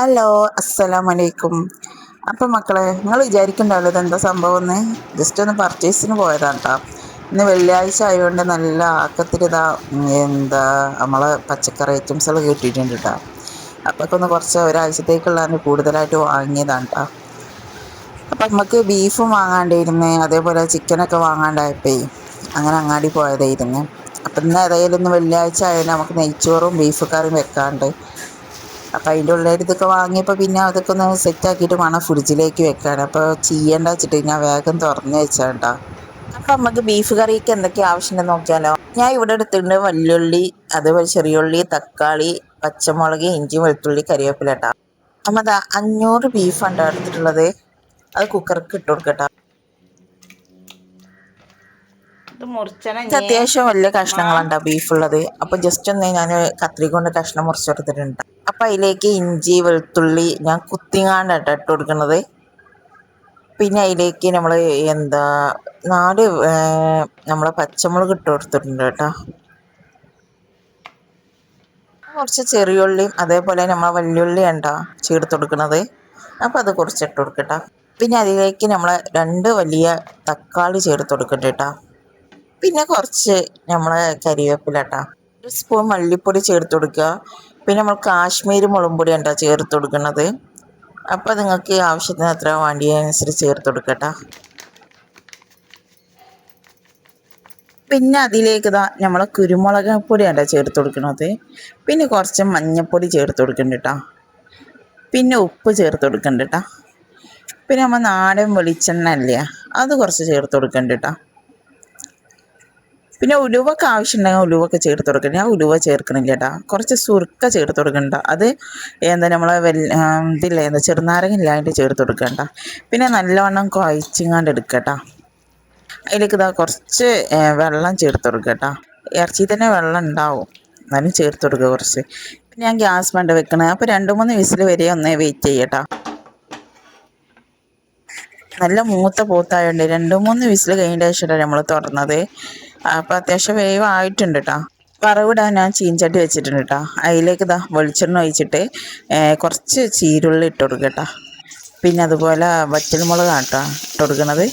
Hello, അസ്സലാമലൈക്കും. അപ്പം മക്കളെ, നിങ്ങൾ വിചാരിക്കണ്ടാവല്ലോ ഇതെന്താ സംഭവം എന്ന്. ജസ്റ്റ് ഒന്ന് പർച്ചേസിന് പോയതാണ് കേട്ടോ. ഇന്ന് വെള്ളിയാഴ്ച ആയതുകൊണ്ട് നല്ല ആക്കത്തിലിതാ എന്താ നമ്മളെ പച്ചക്കറി ഐറ്റംസുകൾ കിട്ടിയിട്ടുണ്ട് കേട്ടോ. അപ്പൊക്കെ ഒന്ന് കുറച്ച് ഒരാഴ്ചത്തേക്കുള്ളതാണ് കൂടുതലായിട്ട് വാങ്ങിയതാണ് കേട്ടോ. അപ്പം നമുക്ക് ബീഫും വാങ്ങാണ്ടിരുന്ന്, അതേപോലെ ചിക്കനൊക്കെ വാങ്ങാണ്ടായപ്പേ അങ്ങനെ അങ്ങാടി പോയതായിരുന്നു. അപ്പം ഇന്ന് ഏതായാലും ഇന്ന് വെള്ളിയാഴ്ച ആയതുകൊണ്ട് നമുക്ക് നെയ്ച്ചോറും ബീഫ് കറിയും വെക്കാണ്ട്. അപ്പം അതിൻ്റെ ഉള്ളിൽ ഇതൊക്കെ വാങ്ങിയപ്പോൾ പിന്നെ അതൊക്കെ ഒന്ന് സെറ്റാക്കിയിട്ട് വേണം ഫ്രിഡ്ജിലേക്ക് വെക്കാൻ. അപ്പോൾ ചെയ്യേണ്ട വെച്ചിട്ട് ഞാൻ വേഗം തുറന്ന് വെച്ചാട്ടാ. അപ്പം നമുക്ക് ബീഫ് കറിക്ക് എന്തൊക്കെ ആവശ്യമുണ്ടെന്ന് നോക്കിയാലോ. ഞാൻ ഇവിടെ എടുത്തിട്ടുണ്ട് വല്യുള്ളി, അതേപോലെ ചെറിയുള്ളി, തക്കാളി, പച്ചമുളക്, ഇഞ്ചി, വെളുത്തുള്ളി, കരിവേപ്പില കേട്ടോ. അപ്പം അതാ 500 ബീഫാണ് എടുത്തിട്ടുള്ളത്. അത് കുക്കർക്ക് ഇട്ട് കൊടുക്കട്ടോ. ഇത് അത്യാവശ്യം വലിയ കഷ്ണങ്ങളാണ് ബീഫുള്ളത്. അപ്പം ജസ്റ്റ് ഒന്ന് ഞാൻ കത്രിക കൊണ്ട് കഷ്ണം മുറിച്ചെടുത്തിട്ടുണ്ട്. അപ്പം അതിലേക്ക് ഇഞ്ചി, വെളുത്തുള്ളി ഞാൻ കുത്തിങ്ങാണ്ടാട്ടോ ഇട്ട് കൊടുക്കുന്നത്. പിന്നെ അതിലേക്ക് നമ്മൾ എന്താ 4 നമ്മളെ പച്ചമുളക് ഇട്ട് കൊടുത്തിട്ടുണ്ട് കേട്ടോ. കുറച്ച് ചെറിയുള്ളിയും അതേപോലെ നമ്മളെ വല്യുള്ളി ഉണ്ടോ ചേർത്ത് കൊടുക്കുന്നത്. അപ്പം അത് കുറച്ച് ഇട്ട് കൊടുക്കട്ടോ. പിന്നെ അതിലേക്ക് നമ്മൾ 2 വലിയ തക്കാളി ചേർത്ത് കൊടുക്കട്ടെ കേട്ടോ. പിന്നെ കുറച്ച് നമ്മളെ കരിവേപ്പില കേട്ടോ. 1 സ്പൂൺ മല്ലിപ്പൊടി ചേർത്ത് കൊടുക്കുക. പിന്നെ നമ്മൾ കാശ്മീരി മുളക് പൊടി ഉണ്ടോ ചേർത്ത് കൊടുക്കുന്നത്. അപ്പോൾ നിങ്ങൾക്ക് ആവശ്യത്തിന് എത്ര വേണ്ടിയതനുസരിച്ച് ചേർത്ത് കൊടുക്കട്ടോ. പിന്നെ അതിലേക്ക് നമ്മളെ കുരുമുളക് പൊടിയാണ് ചേർത്ത് കൊടുക്കുന്നത്. പിന്നെ കുറച്ച് മഞ്ഞൾപ്പൊടി ചേർത്ത് കൊടുക്കുന്നുണ്ട് കേട്ടോ. പിന്നെ ഉപ്പ് ചേർത്ത് കൊടുക്കുന്നുണ്ട് കേട്ടോ. പിന്നെ നമ്മൾ നാടൻ വെളിച്ചെണ്ണ അല്ലേ, അത് കുറച്ച് ചേർത്ത് കൊടുക്കുന്നുണ്ട് കേട്ടോ. പിന്നെ ഉലുവൊക്കെ ആവശ്യമുണ്ടെങ്കിൽ ഉലുവൊക്കെ ചേർത്ത് കൊടുക്കണം. ഞാൻ ഉലുവ ചേർക്കണില്ല കേട്ടോ. കുറച്ച് സുർക്ക ചേർത്ത് കൊടുക്കണ്ട. അത് എന്താ നമ്മളെ ഇതില്ലേ എന്താ ചെറുനാരങ്ങ ഇല്ലാണ്ട് ചേർത്ത് കൊടുക്കണ്ട. പിന്നെ നല്ലവണ്ണം കുഴച്ചിങ്ങാണ്ട് എടുക്കട്ടോ. അതിലേക്ക് കുറച്ച് വെള്ളം ചേർത്ത് കൊടുക്കുക കേട്ടോ. ഇറച്ചി തന്നെ വെള്ളം ഉണ്ടാവും, എന്നാലും ചേർത്ത് കൊടുക്കുക കുറച്ച്. പിന്നെ ഞാൻ ഗ്യാസ് വേണ്ട വെക്കണേ. അപ്പോൾ 2-3 വിസിൽ വരെ ഒന്ന് വെയിറ്റ് ചെയ്യട്ടോ. നല്ല മൂത്ത പോത്തായതുകൊണ്ട് 2-3 വിസിൽ കഴിഞ്ഞ ശേഷമാണ് നമ്മൾ തുറന്നത്. അപ്പോൾ അത്യാവശ്യം വേവ് ആയിട്ടുണ്ട് കേട്ടോ. വറവിടാൻ ഞാൻ ചീഞ്ചട്ടി വെച്ചിട്ടുണ്ട് കേട്ടോ. അതിലേക്ക് വെളിച്ചെണ്ണ ഒഴിച്ചിട്ട് കുറച്ച് ചീരുള്ളി ഇട്ട് കൊടുക്കുക കേട്ടോ. പിന്നെ അതുപോലെ വറ്റൽമുളകാണ് കേട്ടോ ഇട്ട് കൊടുക്കുന്നത്.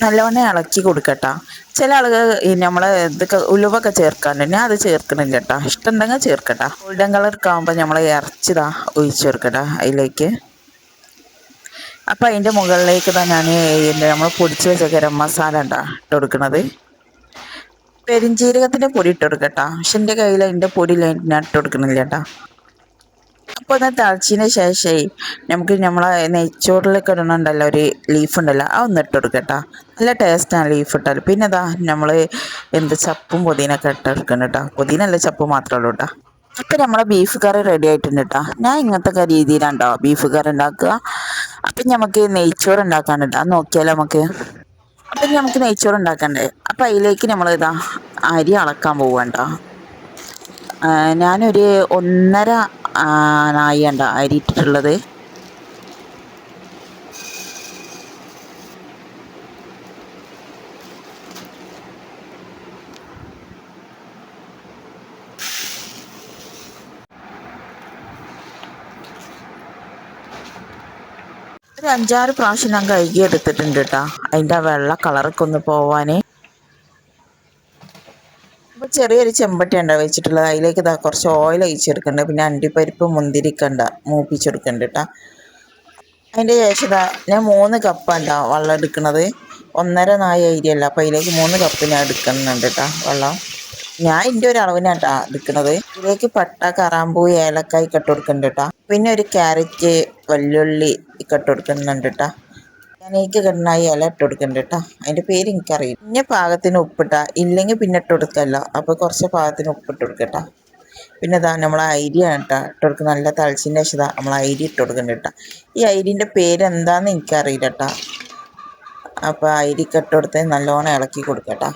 നല്ലവണ്ണം ഇളക്കി കൊടുക്കട്ടോ. ചില ആളുകൾ നമ്മളെ ഇതൊക്കെ ഉലുവൊക്കെ ചേർക്കാണ്ട്, ഞാൻ അത് ചേർക്കണില്ല കേട്ടോ. ഇഷ്ടമുണ്ടെങ്കിൽ ചേർക്കട്ടോ. ഗോൾഡൻ കളർക്ക് ആകുമ്പോൾ നമ്മൾ ഇറച്ചി ഒഴിച്ച് കൊടുക്കട്ടോ അതിലേക്ക്. അപ്പം അതിൻ്റെ മുകളിലേക്ക് ഞാൻ നമ്മൾ പൊടിച്ച് വെച്ച ഗരം മസാല ഉണ്ടാ ഇട്ട് കൊടുക്കുന്നത്. പെരിഞ്ജീരകത്തിൻ്റെ പൊടി ഇട്ട് കൊടുക്കട്ടോ. പക്ഷെ എൻ്റെ കയ്യിൽ അതിൻ്റെ പൊടി ഞാൻ ഇട്ട് കൊടുക്കണില്ല കേട്ടോ. അപ്പോൾ ഒന്ന് തിളച്ചതിന് ശേഷമേ നമുക്ക് നമ്മളെ നെയ്ച്ചോറിലൊക്കെ ഇടണുണ്ടല്ലോ ഒരു ലീഫ് ഉണ്ടല്ലോ, അതൊന്ന് ഇട്ട് കൊടുക്കട്ടോ. നല്ല ടേസ്റ്റാണ് ലീഫ് ഇട്ടാൽ. പിന്നെ നമ്മൾ ചപ്പും പുതിനൊക്കെ ഇട്ട് കൊടുക്കണം കേട്ടോ. പുതിനല്ല, ചപ്പ് മാത്രമേ ഉള്ളൂ കേട്ടോ. അപ്പം നമ്മളെ ബീഫ് കറി റെഡി ആയിട്ടുണ്ട് കേട്ടോ. ഞാൻ ഇങ്ങനത്തെ രീതിയിലാണ്ടോ ബീഫ് കറി ഉണ്ടാക്കുക. അപ്പം നമുക്ക് നെയ്ച്ചോറ് ഉണ്ടാക്കാനുണ്ട്, അത് നോക്കിയാലോ നമുക്ക്. അപ്പം നമുക്ക് നെയ്ച്ചോറ് ഉണ്ടാക്കണ്ടേ. അപ്പം അതിലേക്ക് നമ്മൾ അരി അളക്കാൻ പോവുകണ്ടോ. ഞാനൊരു 1.5 നാഴി ഉണ്ടോ അരി ഇട്ടിട്ടുള്ളത്. ഒരു 5-6 പ്രാവശ്യം ഞാൻ കഴുകി എടുത്തിട്ടുണ്ട് കേട്ടോ, അതിൻ്റെ ആ വെള്ള കളറൊക്കെ ഒന്ന് പോവാൻ. അപ്പോൾ ചെറിയൊരു ചെമ്പട്ടി ഉണ്ടാ വെച്ചിട്ടുള്ളത്. അതിലേക്ക് കുറച്ച് ഓയിൽ ഒഴിച്ചെടുക്കുന്നുണ്ട്. പിന്നെ അണ്ടിപ്പരിപ്പ് മുന്തിരിക്കണ്ട മൂപ്പിച്ചെടുക്കുന്നുണ്ട് കേട്ടോ. അതിൻ്റെ ശേഷം ഞാൻ 3 കപ്പാണ് വെള്ളം എടുക്കുന്നത്. 1.5 നാഴി അരിയല്ല, അപ്പോൾ അതിലേക്ക് 3 കപ്പ് ഞാൻ എടുക്കുന്നുണ്ട് കേട്ടോ വെള്ളം. ഞാൻ ഇതിൻ്റെ ഒരു അളവിനാട്ടാ എടുക്കുന്നത്. ഇതിലേക്ക് പട്ട, കറാമ്പൂ, ഏലക്കായ് ഇട്ട് കൊടുക്കുന്നുണ്ട് കേട്ടോ. പിന്നെ ഒരു ക്യാരറ്റ്, വല്യുള്ളി ഇട്ട് കൊടുക്കുന്നുണ്ട് കേട്ടോ. ഞാനേക്ക് കിടനായി ഇല ഇട്ട് കൊടുക്കുന്നുണ്ട് കേട്ടോ. അതിൻ്റെ പേര് എനിക്കറിയില്ല. പിന്നെ പാകത്തിന് ഉപ്പിട്ടാ, ഇല്ലെങ്കിൽ പിന്നെ ഇട്ട് കൊടുക്കല്ലോ. അപ്പോൾ കുറച്ച് പാകത്തിന് ഉപ്പിട്ട് കൊടുക്കട്ടോ. പിന്നെ നമ്മൾ അരിയാണ് കേട്ടോ ഇട്ട് കൊടുക്കുക. നല്ല തളിച്ചിൻ്റെ ശേഷം നമ്മൾ അരി ഇട്ട് കൊടുക്കുന്നുണ്ട് കേട്ടോ. ഈ അരിൻ്റെ പേരെന്താണെന്ന് എനിക്കറിയില്ല കേട്ടോ. അപ്പോൾ അരിക്ക് ഇട്ട് കൊടുത്ത് നല്ലോണം ഇളക്കി കൊടുക്കട്ടോ.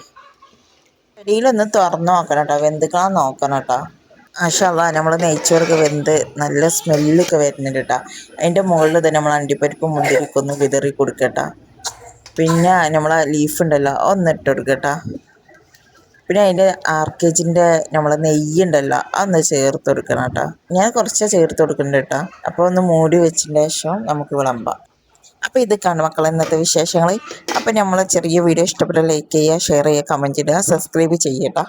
അരിയിലൊന്ന് തുറന്ന് നോക്കണം കേട്ടോ, വെന്തുക്കാൻ നോക്കണം കേട്ടോ. മാഷാ അല്ലാഹ്, നമ്മൾ നെയ്ച്ചോറൊക്കെ വെന്ത് നല്ല സ്മെല്ലൊക്കെ വരുന്നുണ്ട് കേട്ടോ. അതിൻ്റെ മുകളിൽ തന്നെ നമ്മൾ അണ്ടിപ്പരിപ്പ് മുന്തിരിക്കൊന്ന് ഒന്ന് വിതറി കൊടുക്കട്ടോ. പിന്നെ നമ്മളെ ലീഫ് ഉണ്ടല്ലോ ഒന്ന് ഇട്ട് കൊടുക്കട്ടോ. പിന്നെ അതിൻ്റെ ആർക്കേജിൻ്റെ നമ്മളെ നെയ്യുണ്ടല്ലോ അതൊന്ന് ചേർത്ത് കൊടുക്കണം കേട്ടോ. ഞാൻ കുറച്ച് ചേർത്ത് കൊടുക്കുന്നുണ്ട് കേട്ടോ. അപ്പോൾ ഒന്ന് മൂടി വെച്ചതിന് ശേഷം നമുക്ക് വിളമ്പാം. അപ്പോൾ ഇതൊക്കെയാണ് മക്കളെ ഇന്നത്തെ വിശേഷങ്ങൾ. അപ്പോൾ നമ്മളെ ചെറിയ വീഡിയോ ഇഷ്ടപ്പെട്ട ലൈക്ക് ചെയ്യുക, ഷെയർ ചെയ്യുക, കമൻറ്റ് ഇടുക, സബ്സ്ക്രൈബ് ചെയ്യട്ടോ.